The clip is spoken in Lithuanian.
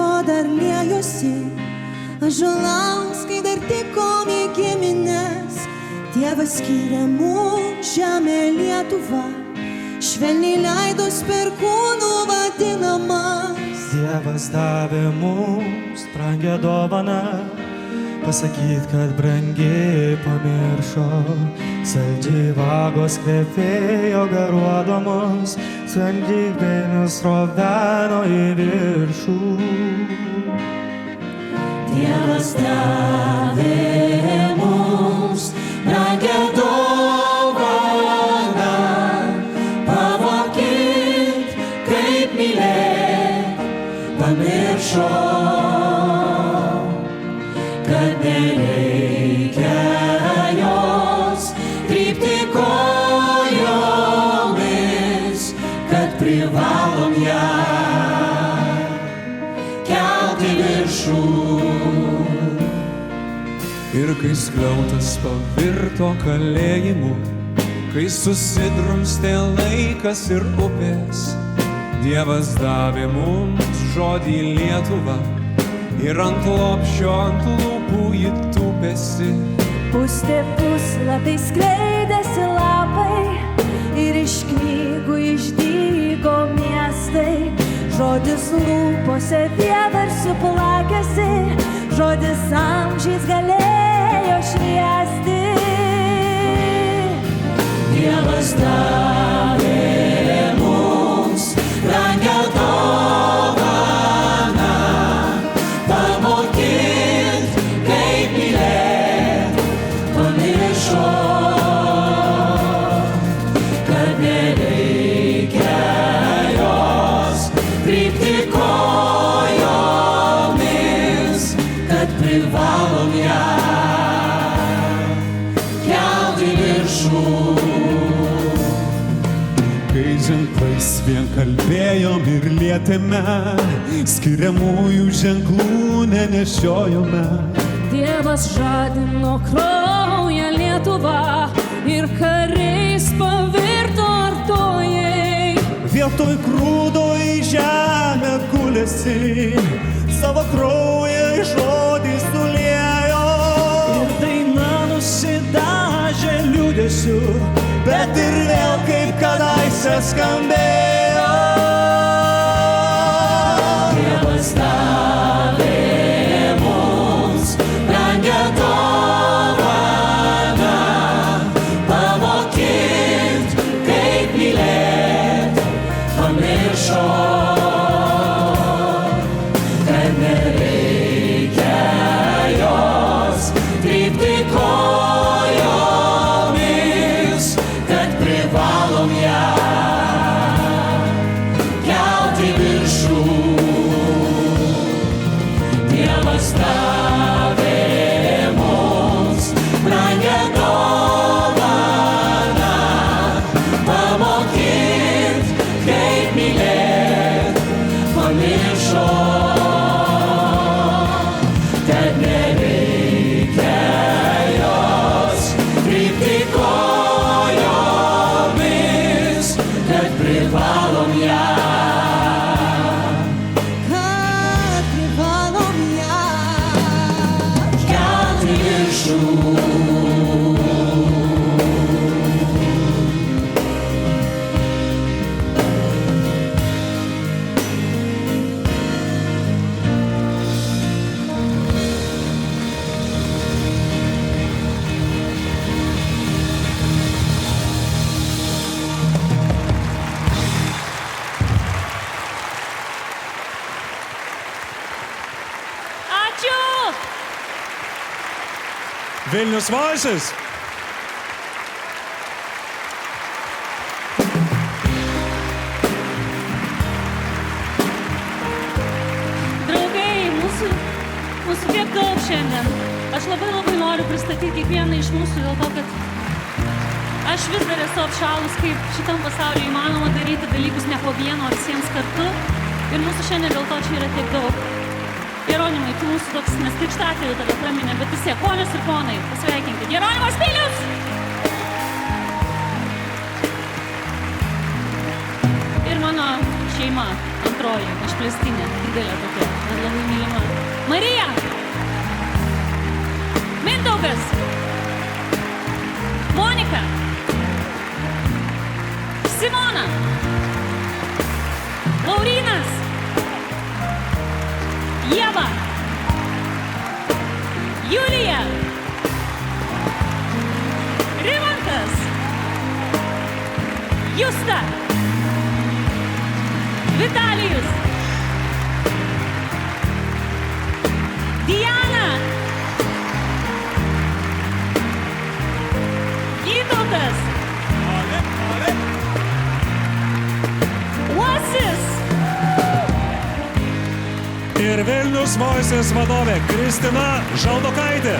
vanduo dar liejosi, ąžuolams, kai dar tikom į giminės. Dievas skyrė mums žemę Lietuvą, švelniai leidos per kūnų vadinamas. Dievas davė mums brangią dovaną, pasakyt, kad brangiai pamiršo. Saldžiai vagos kvepėjo garuodamos, saldžiai nusroveno į viršų. Dievas davė mums brangią dovaną, pamokint, kaip mylėt, pamiršo, kad nereikia jos trypti kojomis, kad privalom ją kelti viršų. Ir kai skliautas pavirto kalėjimu, kai susidrumstė laikas ir upės, Dievas davė mums žodį Lietuvą ir ant lopšio ant lūpų jį tūpėsi. Pustė puslapiai skleidėsi lapai ir iš knygų išdygo miestai. Žodis lūpose vieversiu plakėsi, žodis amžiais galėjo šviesti. Dievas davė mums brangią dovaną, pamokint, kaip mylėt, pamiršo, kad nereikia jos trypti kojomis, kad privalom ją kelti viršų. Kai ženklais vien kalbėjom ir lietėme, skiriamųjų ženklų nenešiojome. Dievas žadino kraują Lietuvą ir kariais pavirto artojai. Vietoj grūdo į žemę gulėsi, savo kraują į žodį suliejo. Ir daina nusidažė liūdesiu, bet ir vėl kaip kadaise skambėjo. Dievas davė mums brangią dovaną, pamokint, kaip mylėt, pamiršo, kad nereikia jos trypti kojomis, kad privalom ją kelti viršų. Dievas davė mums brangią dovaną, pamokint, kaip mylėt, pamiršo, kad nereikia jos trypti kojomis, kad privalom ją kelti viršų. Ačiū! Vilnius Voices. Draugai, mūsų tiek daug šiandien. Aš labai noriu pristatyti kiekvieną iš mūsų dėl to, kad aš vis dar esu apšalus, kaip šitam pasaulyje įmanoma daryti dalykus ne po vieno, o visiems kartu. Ir mūsų šiandien dėl to čia yra tiek daug. Jeronimai, tu mūsų toks neskrikštatėlių tave praminė, bet vis tiek, ponios ir ponai, pasveikinkit. Jeronimas Pilius! Ir mano šeima, antroji, išplėstinė, didelė tokia, ir labai mylima. Marija, Mindaugas, Monika, Simona, Laurynas, Ieva, Julija, Rimantas, Justa, Vitalijus, Diana, Vytautas, Uosis, Ir Vilnius Voices vadovė Kristina Žaldokaitė.